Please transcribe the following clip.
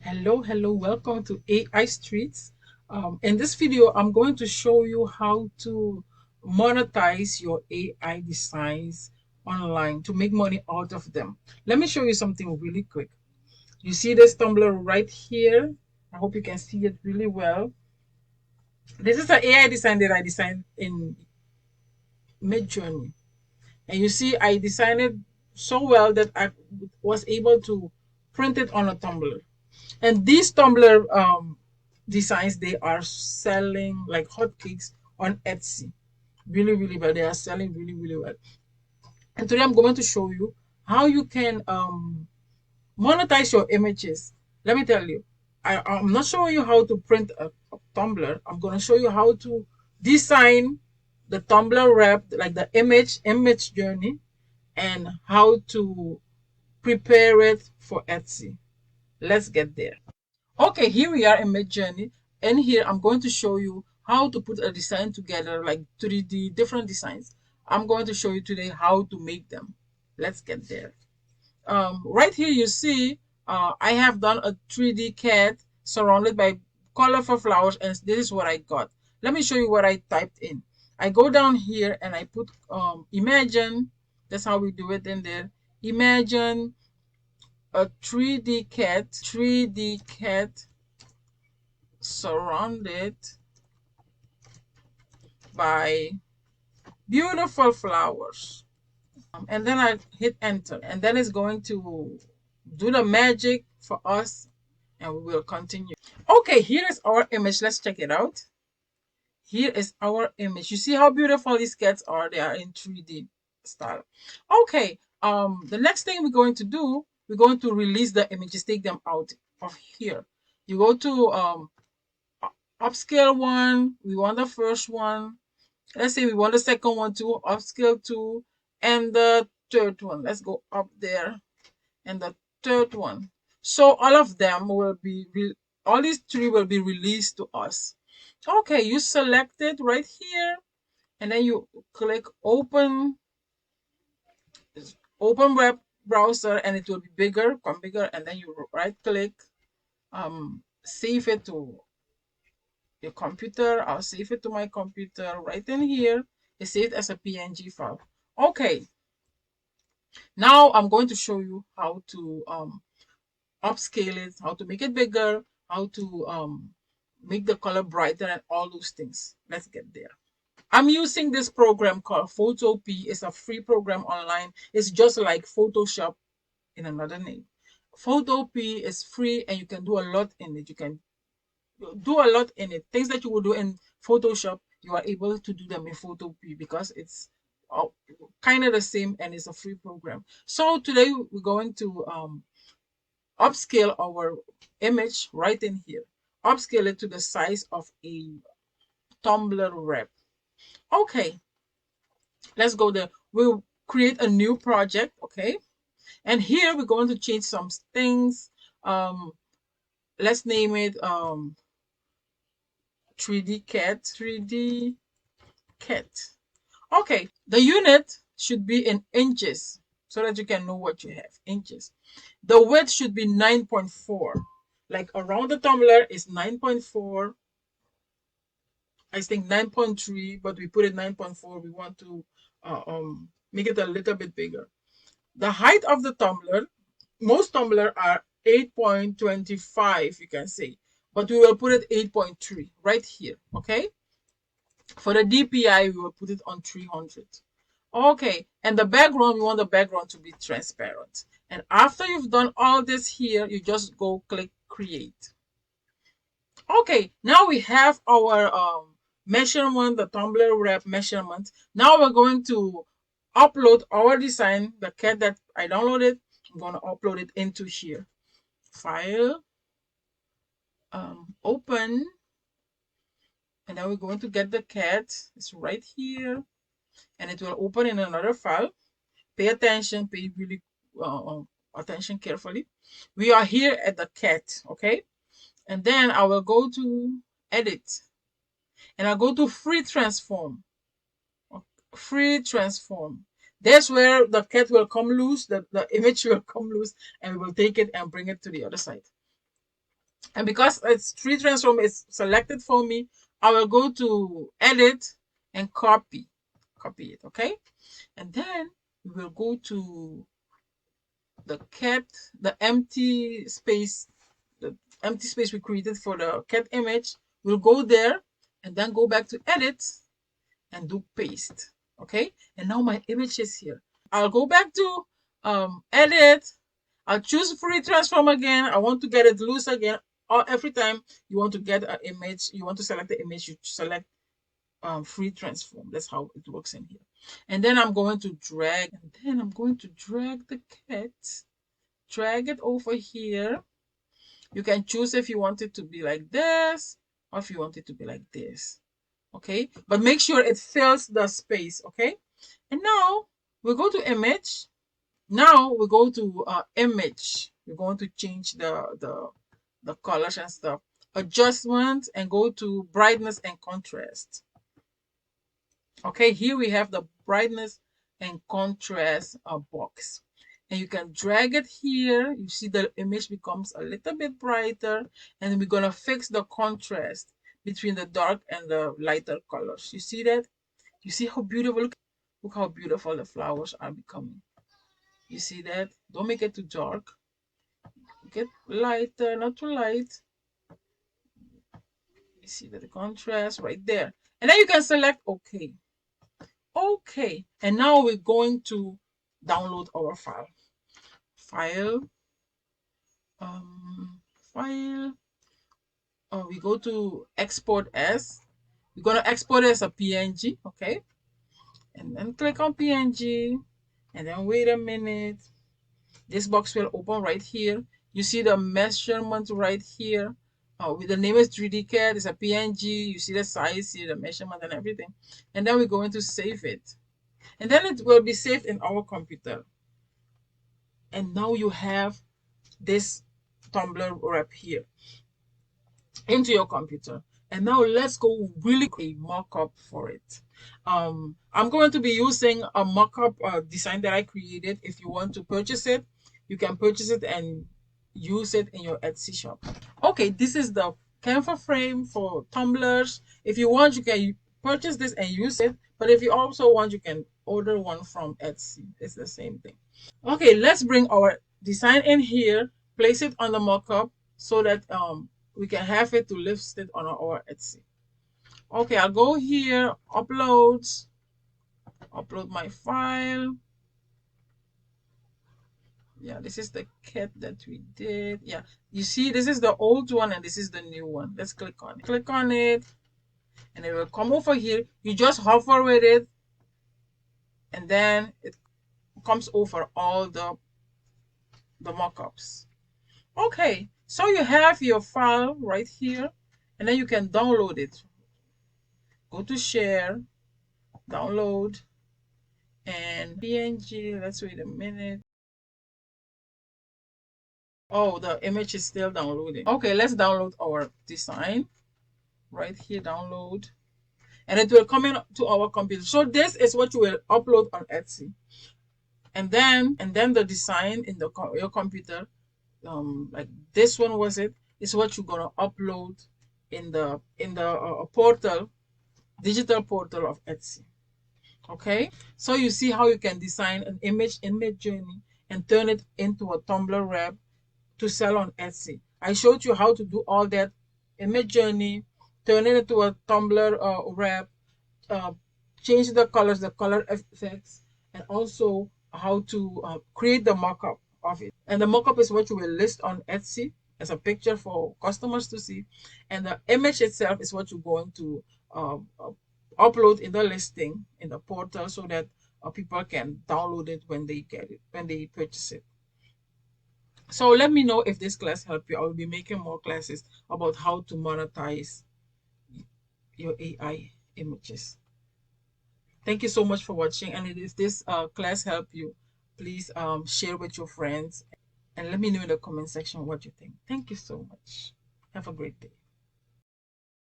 Hello, welcome to AI Streetz. In this video, I'm going to show you how to monetize your AI designs online to make money out of them. Let me show you something really quick. You see this Tumblr right here? I hope you can see it really well. This is an AI design that I designed in Midjourney. And you see, I designed it so well that I was able to print it on a Tumblr. And these Tumblr designs, they are selling like hotcakes on Etsy. Really well. They are selling really well. And today I'm going to show you how you can monetize your images. Let me tell you, I'm not showing you how to print a Tumblr. I'm going to show you how to design the Tumblr wrap, like the image journey, and how to prepare it for Etsy. Let's get there. Okay, here we are in Midjourney, and here I'm going to show you how to put a design together, like 3D different designs. I'm going to show you today how to make them. Let's get there. Right here you see I have done a 3D cat surrounded by colorful flowers, and this is what I got. Let me show you what I typed in. I go down here and I put imagine. That's how we do it in there. Imagine a 3D cat surrounded by beautiful flowers. And then I hit enter, and then it's going to do the magic for us, and we will continue. Okay, here is our image. Let's check it out. Here is our image. You see how beautiful these cats are? They are in 3D style. Okay, the next thing we're going to do, we're going to release the images, take them out of here. You go to upscale one. We want the first one. Let's say we want the second one too, upscale two, and the third one. Let's go up there, and the third one. So all of them will be, all these three will be released to us. Okay, you select it right here, and then you click open web browser, and it will be bigger, come bigger, and then you right click, save it to your computer. I'll save it to my computer right in here. It's saved as a PNG file. Okay, now I'm going to show you how to upscale it, how to make it bigger, how to make the color brighter, and all those things. Let's get there. I'm using this program called Photopea. It's a free program online. It's just like Photoshop in another name. Photopea is free, and you can do a lot in it. You can do a lot in it. Things that you would do in Photoshop, you are able to do them in Photopea because it's kind of the same, and it's a free program. So today we're going to upscale our image right in here. Upscale it to the size of a Tumblr wrap. Okay, let's go there. We'll create a new project, okay? And here we're going to change some things. Let's name it 3D cat. Okay, the unit should be in inches so that you can know what you have. Inches. The width should be 9.4. Like around the tumbler is 9.4. I think 9.3, but we put it 9.4. We want to make it a little bit bigger. The height of the tumbler, most tumbler are 8.25, you can say, but we will put it 8.3 right here. Okay, for the DPI we will put it on 300. Okay, and the background, we want the background to be transparent. And after you've done all this here, you just go click create. Okay, now we have our measurement, the Tumblr wrap measurement. Now we're going to upload our design, the cat that I downloaded. I'm going to upload it into here. File, open, and then we're going to get the cat. It's right here, and it will open in another file. Pay attention, pay really attention carefully. We are here at the cat, okay? And then I will go to edit, and I'll go to free transform. Free transform. That's where the cat will come loose, the image will come loose, and we will take it and bring it to the other side. And because it's tree transform is selected for me, I will go to edit and copy it. Okay, and then we will go to the cat, the empty space we created for the cat image. We'll go there and then go back to edit and do paste. Okay, and now my image is here. I'll go back to edit. I'll choose free transform again. I want to get it loose again. Or every time you want to get an image, you want to select the image, you select free transform. That's how it works in here. And then I'm going to drag, and then I'm going to drag the cat, drag it over here. You can choose if you want it to be like this or if you want it to be like this. Okay, but make sure it fills the space. Okay, and now we go to image. Now we go to image. We're going to change the colors and stuff. Adjustment and go to brightness and contrast. Okay, here we have the brightness and contrast box. And you can drag it here. You see the image becomes a little bit brighter. And we're going to fix the contrast between the dark and the lighter colors. You see that? You see how beautiful? Look how beautiful the flowers are becoming. You see that? Don't make it too dark. Get lighter, not too light. You see that the contrast right there. And then you can select OK. Okay, and now we're going to download our file. File, file. We go to export as. We're gonna export it as a PNG, okay? And then click on PNG, and then wait a minute. This box will open right here. You see the measurement right here. With the name is 3D CAD. It's a PNG. You see the size here, the measurement and everything. And then we're going to save it. And then it will be saved in our computer. And now you have this Tumbler wrap here into your computer. And now let's go really a mock-up for it. I'm going to be using a mock-up design that I created. If you want to purchase it, you can purchase it and use it in your Etsy shop. Okay, this is the camphor frame for tumblers. If you want, you can purchase this and use it. But if you also want, you can order one from Etsy. It's the same thing. Okay, let's bring our design in here, place it on the mockup so that we can have it to list it on our Etsy. Okay, I'll go here, upload my file. Yeah, this is the cat that we did. Yeah, you see, this is the old one and this is the new one. Let's click on it. Click on it, and it will come over here. You just hover with it, and then it comes over all the mockups. Okay, so you have your file right here, and then you can download it. Go to share, download, and PNG. Let's wait a minute. Oh, the image is still downloading. Okay, let's download our design right here, download, and it will come in to our computer. So this is what you will upload on Etsy, and then the design in your computer, like this one was it, is what you're gonna upload in the portal, digital portal of Etsy. Okay, so you see how you can design an image in Midjourney and turn it into a Tumbler wrap to sell on Etsy. I showed you how to do all that in Midjourney, turn it into a Tumbler wrap, change the colors, the color effects, and also how to create the mockup of it. And the mockup is what you will list on Etsy as a picture for customers to see, and the image itself is what you're going to upload in the listing in the portal so that people can download it when they get it, when they purchase it. So let me know if this class helped you. I will be making more classes about how to monetize your AI images. Thank you so much for watching. And if this class helped you, please share with your friends and let me know in the comment section what you think. Thank you so much. Have a great day.